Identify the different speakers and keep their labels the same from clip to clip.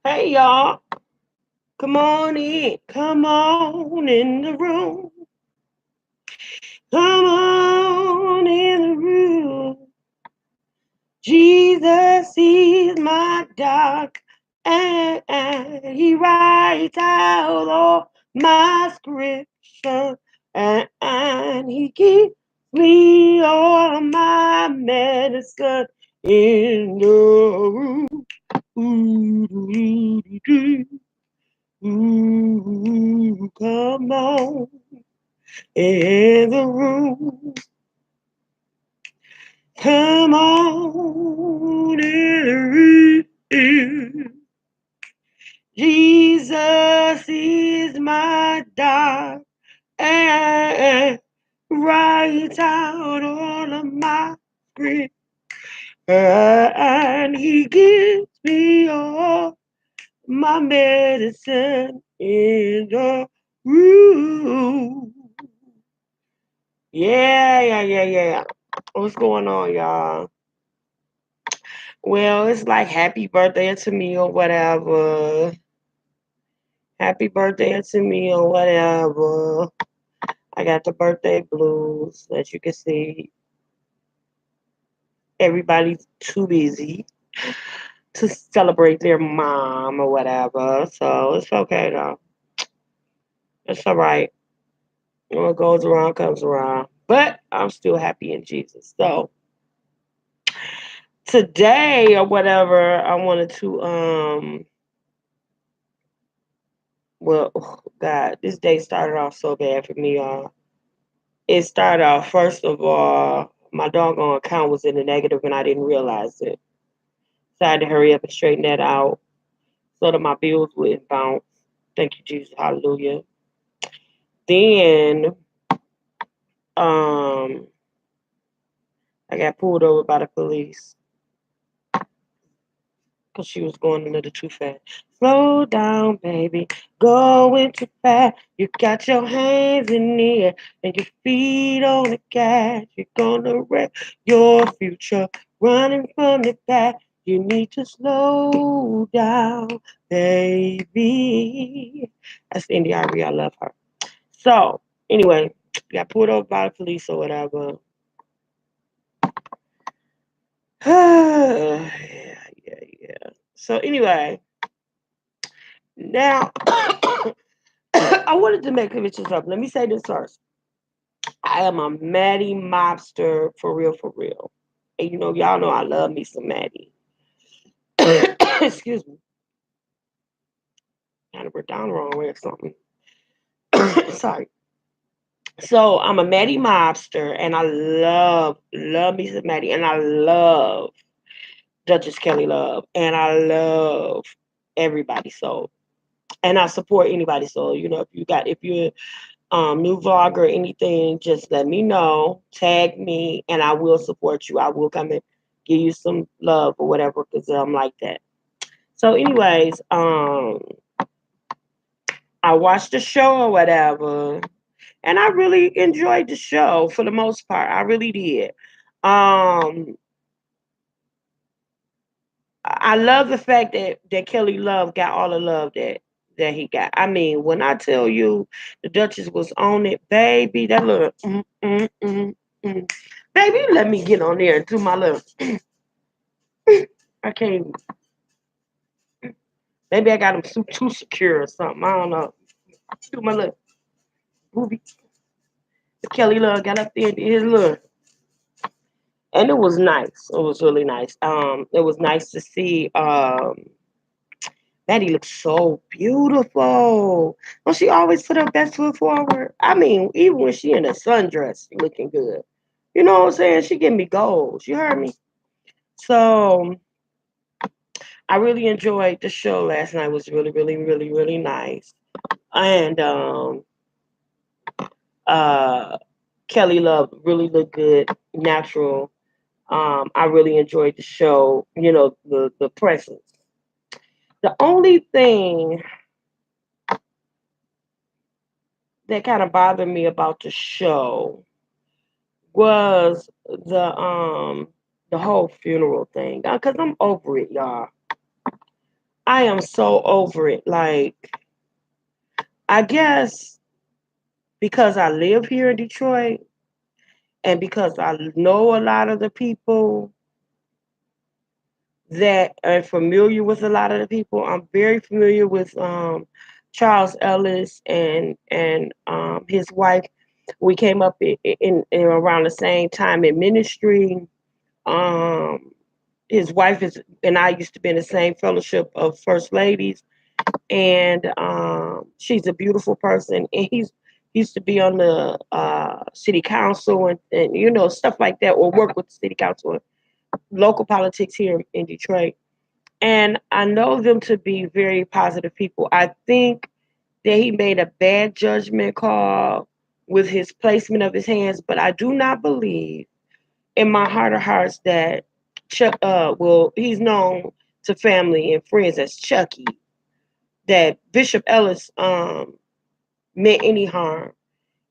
Speaker 1: Hey y'all, come on in, come on in the room, come on in the room. Jesus is my doc, and he writes out all my scripture, and he gives me all my medicine in the room. Ooh, ooh, ooh, ooh, come on in the room. Come on in the room. Jesus is my God and writes out all of my script. And he gives me all my medicine in the room. Yeah. What's going on, y'all? Well, it's like happy birthday to me or whatever. Happy birthday to me or whatever. I got the birthday blues. As you can see, everybody's too busy to celebrate their mom or whatever. So it's okay though. It's all right. What goes around comes around. But I'm still happy in Jesus. So today or whatever, I wanted to well, God, this day started off so bad for me, y'all. It started off first of all, my doggone account was in the negative and I didn't realize it. So I had to hurry up and straighten that out so that my bills wouldn't bounce. Thank you, Jesus, hallelujah. Then um I got pulled over by the police because she was going a little too fast. Slow down, baby, going too fast. You got your hands in the air and your feet on the gas. You're gonna wreck your future running from the back. You need to slow down, baby. That's India Arie. I love her. So, anyway, got pulled over by the police or whatever. Yeah. So, anyway, now I wanted to make pictures up. Let me say this first. I am a Maddie mobster for real, for real. And y'all know I love me some Maddie. Excuse me. Kind of wrote down the wrong way or something. Sorry. So I'm a Maddie mobster, and I love me some Maddie, and I love Duchess Kelly Love, and I love everybody. So, and I support anybody. So, if you're new vlog or anything, just let me know, tag me, and I will support you. I will come and give you some love or whatever because I'm like that. So, anyways, I watched the show or whatever, and I really enjoyed the show for the most part. I really did. Um, I love the fact that Kelly Love got all the love that he got. I mean, when I tell you the Duchess was on it, baby, that little mm. Baby, let me get on there and do my little. I can't. Maybe I got him too secure or something. I don't know. Do my little movie. Kelly Love got up there and did his little, and it was nice. It was really nice. It was nice to see. Betty looks so beautiful. Don't she always put her best foot forward? I mean, even when she in a sundress, she looking good. You know what I'm saying? She give me goals. You heard me? So I really enjoyed the show last night. It was really, really, really, really nice. And uh Kelly Love really looked good, natural. I really enjoyed the show, the presence. The only thing that kind of bothered me about the show was the whole funeral thing. Cause I'm over it, y'all. I am so over it. Like, I guess because I live here in Detroit and because I know a lot of the people that are familiar with a lot of the people. I'm very familiar with Charles Ellis and his wife. We came up in around the same time in ministry. Um, his wife is and I used to be in the same fellowship of first ladies, and she's a beautiful person. And he used to be on the city council and stuff like that, or work with the city council and local politics here in Detroit. And I know them to be very positive people. I think that he made a bad judgment call with his placement of his hands, but I do not believe in my heart of hearts that Chuck, well, he's known to family and friends as Chucky, that Bishop Ellis meant any harm.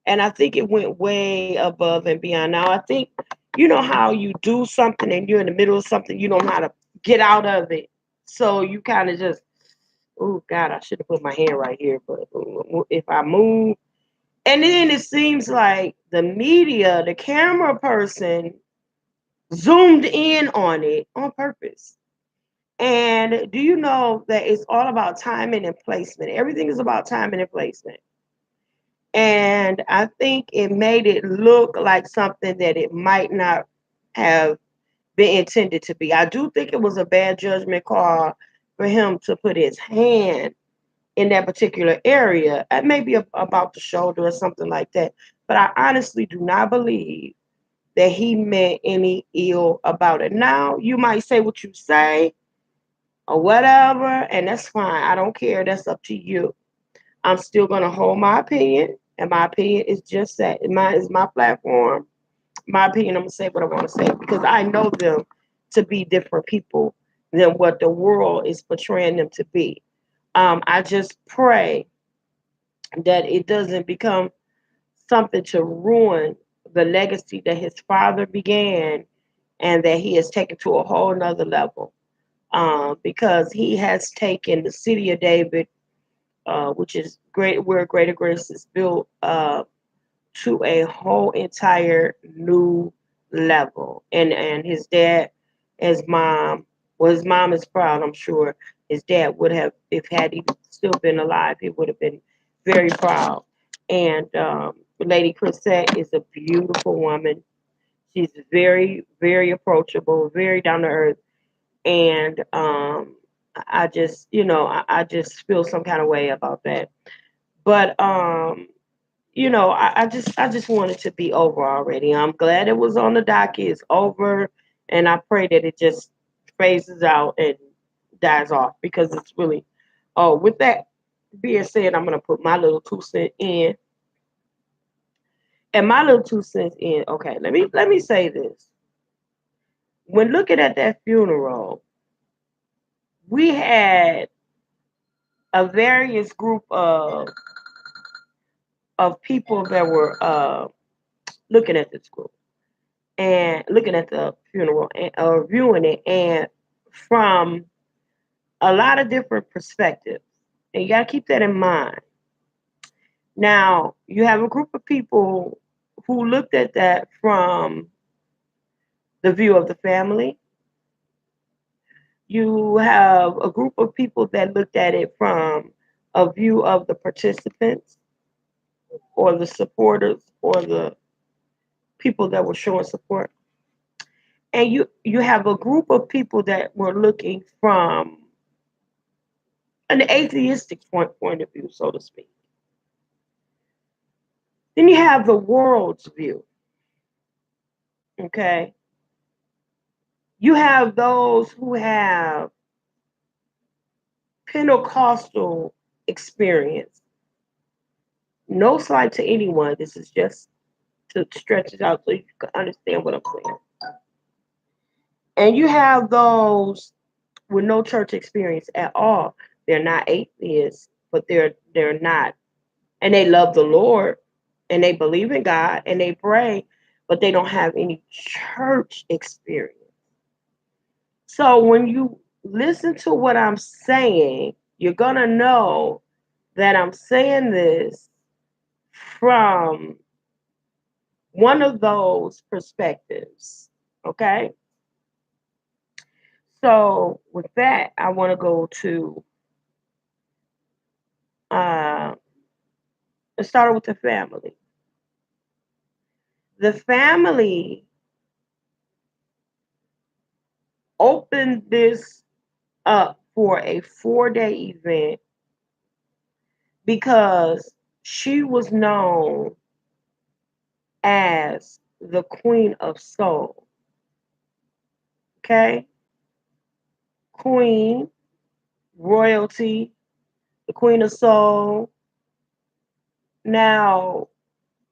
Speaker 1: And I think it went way above and beyond. Now, I think, you know how you do something and you're in the middle of something, you don't know how to get out of it. So you kind of just, oh God, I should have put my hand right here, but if I move, and then it seems like the media, the camera person, zoomed in on it on purpose. And do you know that it's all about timing and placement? Everything is about timing and placement. And I think it made it look like something that it might not have been intended to be. I do think it was a bad judgment call for him to put his hand in that particular area, maybe about the shoulder or something like that. But I honestly do not believe that he meant any ill about it. Now, you might say what you say or whatever, and that's fine. I don't care. That's up to you. I'm still going to hold my opinion, and my opinion is just that. Mine is my platform. My opinion, I'm going to say what I want to say because I know them to be different people than what the world is portraying them to be. I just pray that it doesn't become something to ruin the legacy that his father began and that he has taken to a whole nother level. Because he has taken the city of David, which is great, where Greater Grace is built, to a whole entire new level. And his dad, his mom, well, his mom is proud. I'm sure his dad would have, if had he still been alive, he would have been very proud. And Lady Chrisette is a beautiful woman. She's very, very approachable, very down to earth, and I just, I just feel some kind of way about that. But I just want it to be over already. I'm glad it was on the docket. It's over, and I pray that it just phases out and dies off because it's really. Oh, with that being said, I'm gonna put my little 2 cent in, and my little 2 cents in. Okay, let me say this. When looking at that funeral, we had a various group of people that were looking at this group and looking at the funeral and viewing it, and from a lot of different perspectives. And you got to keep that in mind. Now, you have a group of people who looked at that from the view of the family. You have a group of people that looked at it from a view of the participants or the supporters or the people that were showing support. And you have a group of people that were looking from an atheistic point of view, so to speak. Then you have the world's view. Okay, you have those who have Pentecostal experience. No slight to anyone. This is just to stretch it out so you can understand what I'm saying. And you have those with no church experience at all. They're not atheists, but they're not, and they love the Lord, and they believe in God, and they pray, but they don't have any church experience. So when you listen to what I'm saying, you're going to know that I'm saying this from one of those perspectives. Okay? So, with that, I want to go to uh, let's start with the family. The family opened this up for a 4-day event because she was known as the Queen of Soul. Okay? Queen, royalty, the Queen of Soul. Now,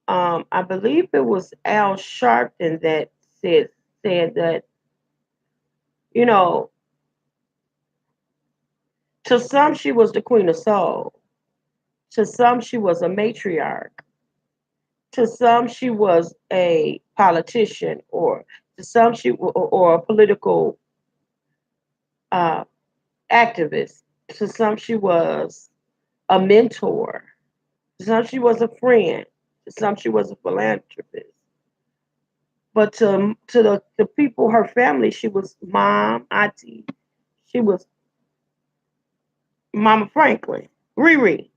Speaker 1: I believe it was Al Sharpton that said that, you know, to some she was the Queen of Soul. To some she was a matriarch. To some she was a politician, or to some or a political uh, activist. To some she was a mentor. To some she was a friend. To some she was a philanthropist. But to the people, her family, she was mom, auntie. She was Mama Franklin, Riri.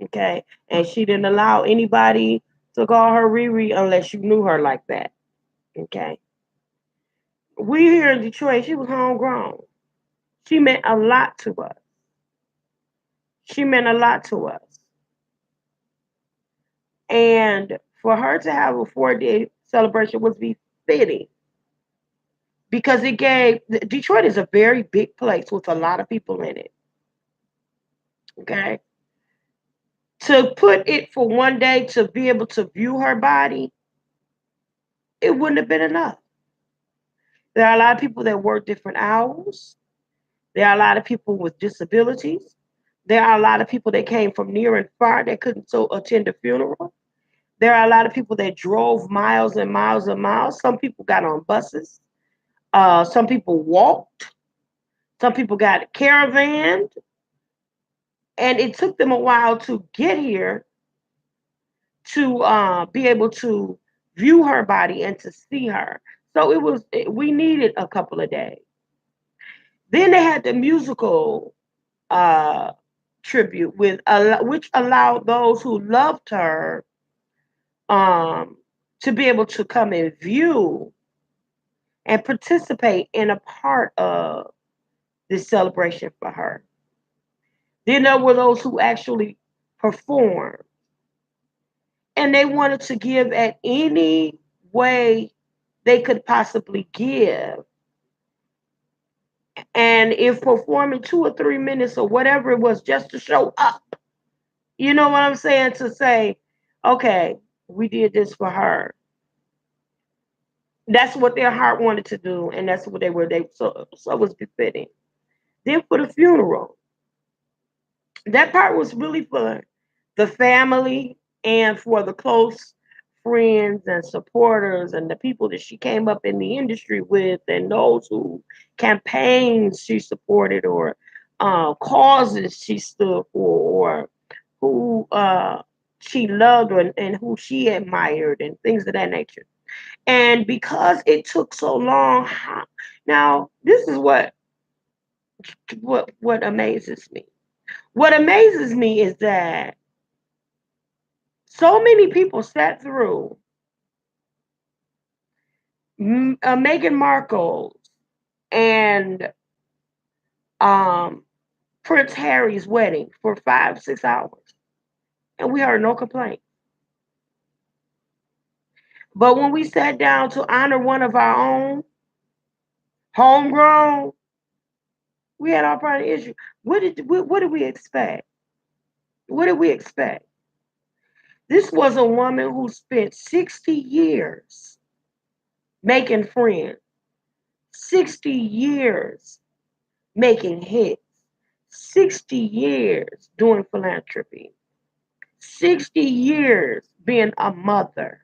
Speaker 1: Okay, and she didn't allow anybody to call her Riri unless you knew her like that. Okay, we here in Detroit, she was homegrown. She meant a lot to us. She meant a lot to us, and for her to have a 4-day celebration was befitting because it gave Detroit is a very big place with a lot of people in it. Okay, to put it for one day to be able to view her body, it wouldn't have been enough. There are a lot of people that work different hours. There are a lot of people with disabilities. There are a lot of people that came from near and far that couldn't so attend a funeral. There are a lot of people that drove miles and miles and miles. Some people got on buses. Some people walked. Some people got caravaned. And it took them a while to get here to be able to view her body and to see her. So we needed a couple of days. Then they had the musical uh, tribute which allowed those who loved her um, to be able to come and view and participate in a part of this celebration for her. Then there were those who actually performed, and they wanted to give at any way they could possibly give. And if performing 2 or 3 minutes or whatever it was just to show up, you know what I'm saying? To say, okay, we did this for her. That's what their heart wanted to do, and that's what so it was befitting. Then for the funeral, that part was really for the family and for the close friends and supporters and the people that she came up in the industry with, and those who campaigns she supported, or causes she stood for, or who she loved, and who she admired, and things of that nature. And because it took so long, now this is what amazes me. What amazes me is that so many people sat through Meghan Markle and um, Prince Harry's wedding for 5, 6 hours, and we heard no complaint. But when we sat down to honor one of our own, homegrown, we had our part of issue. What did we expect? What did we expect? This was a woman who spent 60 years making friends, 60 years making hits, 60 years doing philanthropy, 60 years being a mother,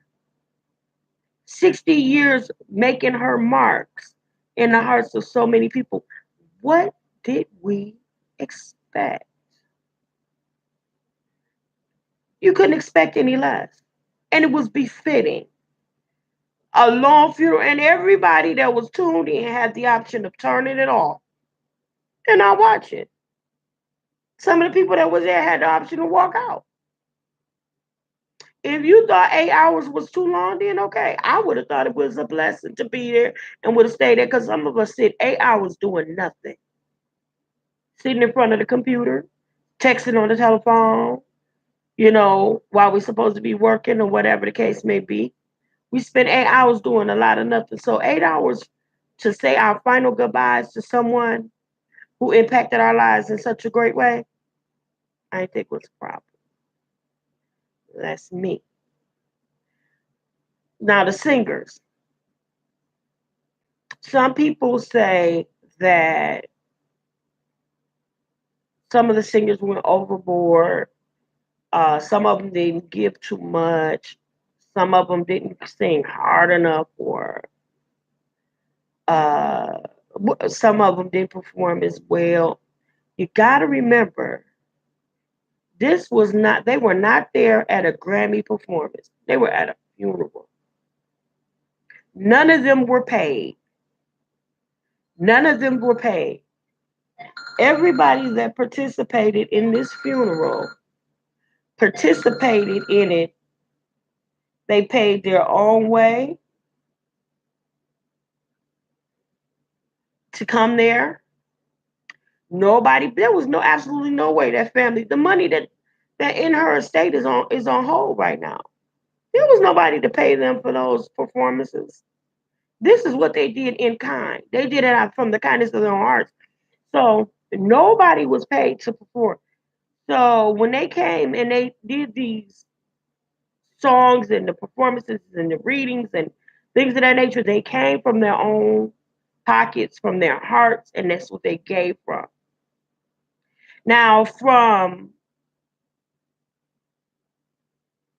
Speaker 1: 60 years making her marks in the hearts of so many people. What did we expect? You couldn't expect any less. And it was befitting. A long funeral, and everybody that was tuned in had the option of turning it off and not watch it. Some of the people that was there had the option to walk out. If you thought 8 hours was too long, then okay. I would have thought it was a blessing to be there and would have stayed there because some of us sit 8 hours doing nothing, sitting in front of the computer, texting on the telephone, while we're supposed to be working or whatever the case may be. We spend 8 hours doing a lot of nothing. So 8 hours to say our final goodbyes to someone who impacted our lives in such a great way, I think was a problem. That's me. Now the singers. Some people say that some of the singers went overboard. Some of them didn't give too much. Some of them didn't sing hard enough, or uh, some of them didn't perform as well. You got to remember, this was not, they were not there at a Grammy performance. They were at a funeral. None of them were paid. None of them were paid. Everybody that participated in this funeral participated in it. They paid their own way to come there. Nobody, there was no absolutely no way that family, the money that in her estate is on hold right now. There was nobody to pay them for those performances. This is what they did in kind. They did it out from the kindness of their own hearts. So nobody was paid to perform. So when they came and they did these songs and the performances and the readings and things of that nature, they came from their own pockets, from their hearts, and that's what they gave from. Now, from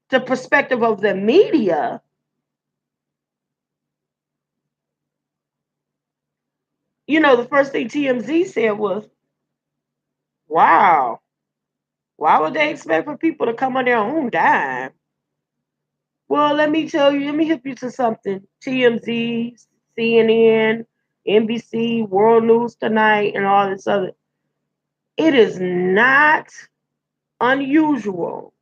Speaker 1: the perspective of the media, the first thing TMZ said was, wow, why would they expect for people to come on their own dime? Well, let me tell you, let me hip you to something. TMZ, CNN, NBC, World News Tonight, and all this other. It is not unusual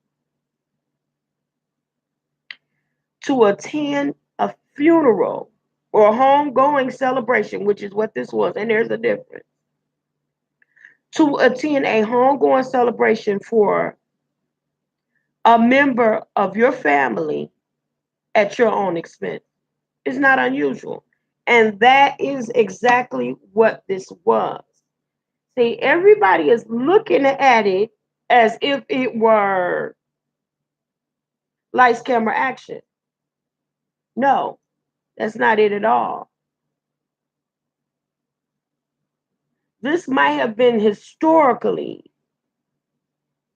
Speaker 1: to attend a funeral or a homegoing celebration, which is what this was, and there's a difference. To attend a homegoing celebration for a member of your family at your own expense is not unusual. And that is exactly what this was. See, everybody is looking at it as if it were lights, camera, action. No, that's not it at all. This might have been historically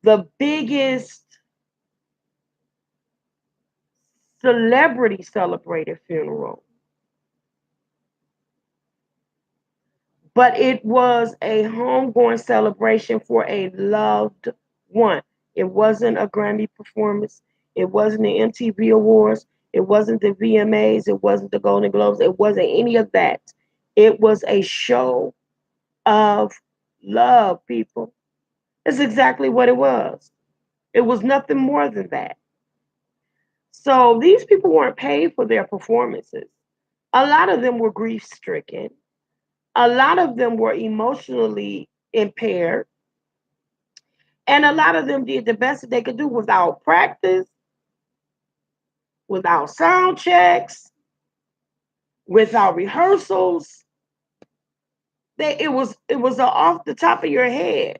Speaker 1: the biggest celebrity celebrated funeral, but it was a homegoing celebration for a loved one. It wasn't a Grammy performance. It wasn't the MTV Awards. It wasn't the VMAs. It wasn't the Golden Globes. It wasn't any of that. It was a show of love, people. That's exactly what it was. It was nothing more than that. So these people weren't paid for their performances. A lot of them were grief stricken. A lot of them were emotionally impaired. And a lot of them did the best that they could do without practice, without sound checks, without rehearsals. It was off the top of your head.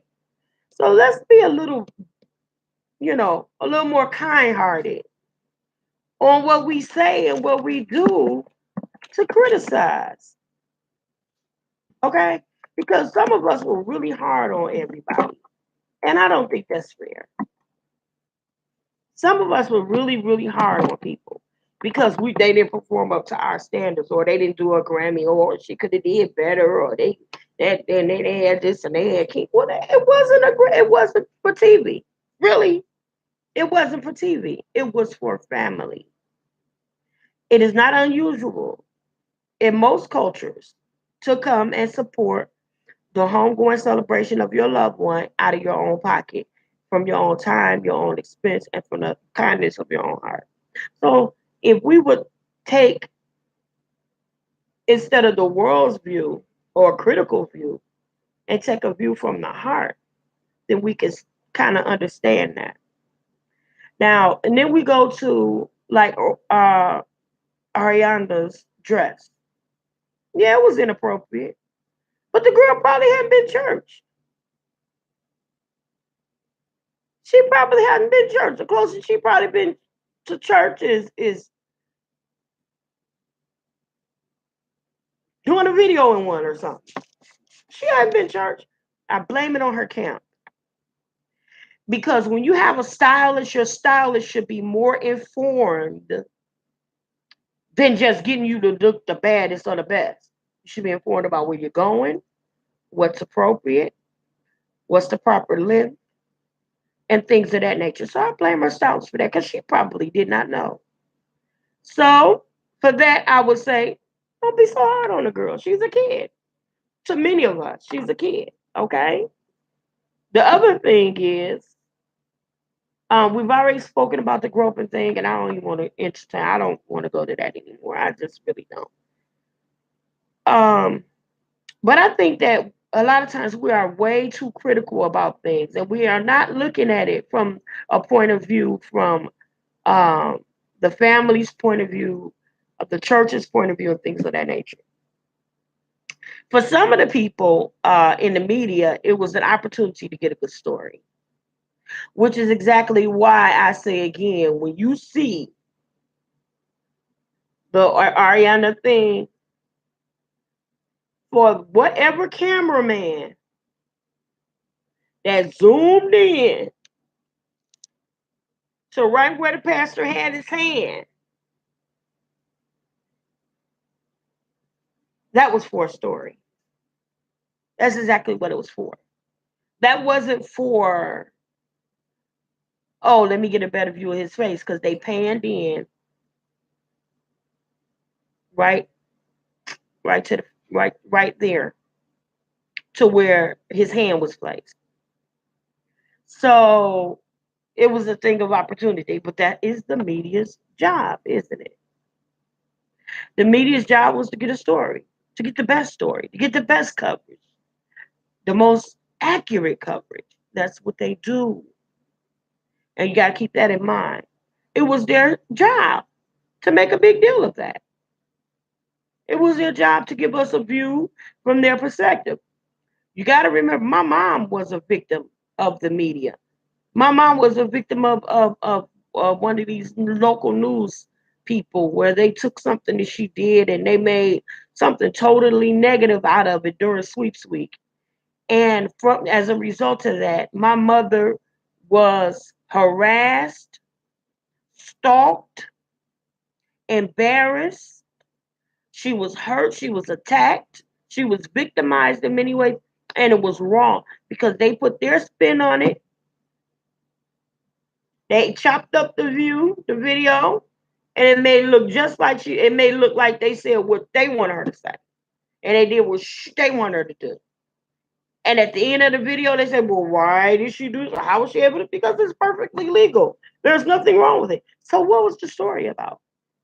Speaker 1: So let's be a little more kind hearted on what we say and what we do to criticize. Okay? Because some of us were really hard on everybody. And I don't think that's fair. Some of us were really, really hard on people because they didn't perform up to our standards, or they didn't do a Grammy, or she could have did better, or they That and they had this and they had king. Well, it wasn't for TV. Really, it wasn't for TV. It was for family. It is not unusual in most cultures to come and support the homegoing celebration of your loved one out of your own pocket, from your own time, your own expense, and from the kindness of your own heart. So if we would take, instead of the world's view or a critical view, and take a view from the heart, then we can kind of understand that. Now, and then we go to like Ariana's dress. Yeah, it was inappropriate, but the girl probably hadn't been church. She probably hadn't been church. The closest she probably been to church is doing a video in one or something. She hadn't been church. I blame it on her camp. Because when you have a stylist, your stylist should be more informed than just getting you to look the baddest or the best. You should be informed about where you're going, what's appropriate, what's the proper length, and things of that nature. So I blame her stylist for that because she probably did not know. So for that, I would say, don't be so hard on the girl. She's a kid. To many of us, she's a kid. Okay. The other thing is, we've already spoken about the groping thing, and I don't even want to entertain. I don't want to go to that anymore. I just really don't. Um, but I think that a lot of times we are way too critical about things, and we are not looking at it from a point of view from um, the family's point of view, of the church's point of view, and things of that nature. For some of the people in the media, it was an opportunity to get a good story, which is exactly why I say again, when you see the Ariana thing, for whatever cameraman that zoomed in to right where the pastor had his hand, that was for a story. That's exactly what it was for. That wasn't for, oh, let me get a better view of his face, because they panned in right, right to the right there to where his hand was placed. So it was a thing of opportunity, but that is the media's job, isn't it? The media's job was to get a story, to get the best story, to get the best coverage, the most accurate coverage. That's what they do. And you got to keep that in mind. It was their job to make a big deal of that. It was their job to give us a view from their perspective. You got to remember, my mom was a victim of the media. My mom was a victim of one of these local news people where they took something that she did and they made something totally negative out of it during sweeps week. And from as a result of that, my mother was harassed, stalked, embarrassed. She was hurt. She was attacked. She was victimized in many ways. And it was wrong because they put their spin on it. They chopped up the video, and it made it look just like it made it look like they said what they wanted her to say. And they did what they wanted her to do. And at the end of the video, they said, well, why did she do this? How was she able to? Because it's perfectly legal. There's nothing wrong with it. So what was the story about?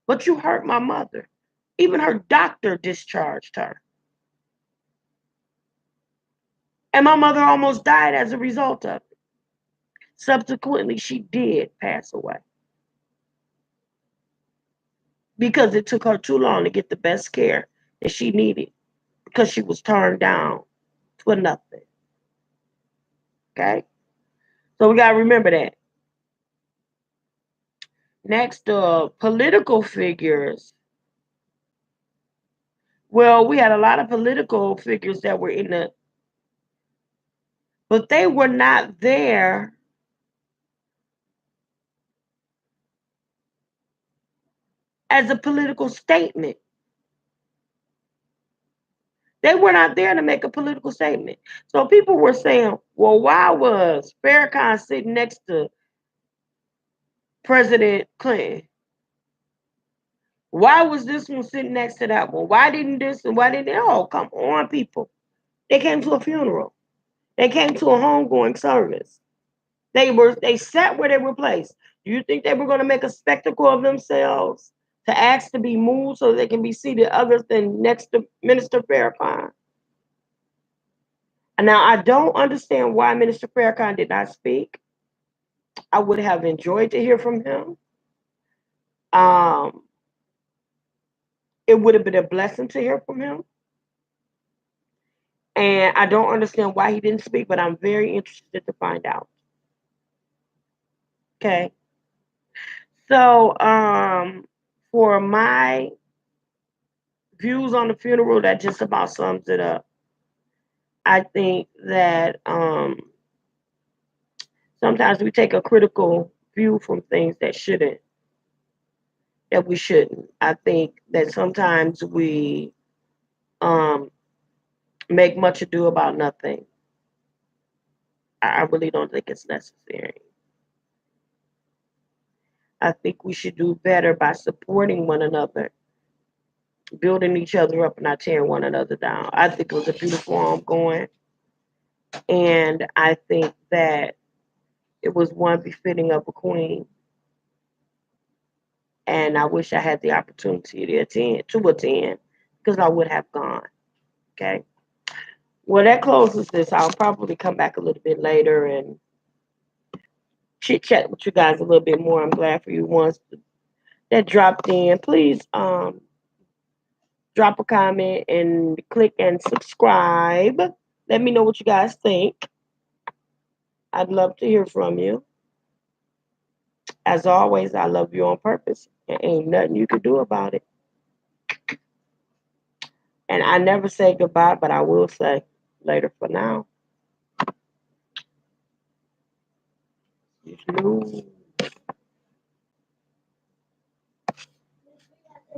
Speaker 1: But you hurt my mother. Even her doctor discharged her. And my mother almost died as a result of it. Subsequently, she did pass away because it took her too long to get the best care that she needed because she was turned down for nothing. Okay? So we got to remember that. Next, political figures. Well, we had a lot of political figures that were in the, but they were not there as a political statement. They were not there to make a political statement. So people were saying, well, why was Farrakhan sitting next to President Clinton? Why was this one sitting next to that one? Why didn't this and why didn't they? Oh, come on, people. They came to a funeral. They came to a homegoing service. They sat where they were placed. Do you think they were going to make a spectacle of themselves to ask to be moved so they can be seated other than next to Minister Farrakhan? And now I don't understand why Minister Farrakhan did not speak. I would have enjoyed to hear from him. Um, it would have been a blessing to hear from him. And I don't understand why he didn't speak, but I'm very interested to find out. Okay. So, for my views on the funeral, that just about sums it up. I think that sometimes we take a critical view from things that we shouldn't. I think that sometimes we um, make much ado about nothing. I really don't think it's necessary. I think we should do better by supporting one another, building each other up, and not tearing one another down. I think it was a beautiful homegoing, and I think that it was one befitting of a queen. And I wish I had the opportunity to attend because I would have gone. Okay. Well, that closes this. I'll probably come back a little bit later and chit chat with you guys a little bit more. I'm glad for you ones that dropped in. Please drop a comment and click and subscribe. Let me know what you guys think. I'd love to hear from you. As always, I love you on purpose. And ain't nothing you can do about it. And I never say goodbye, but I will say later for now. Sis-Lo.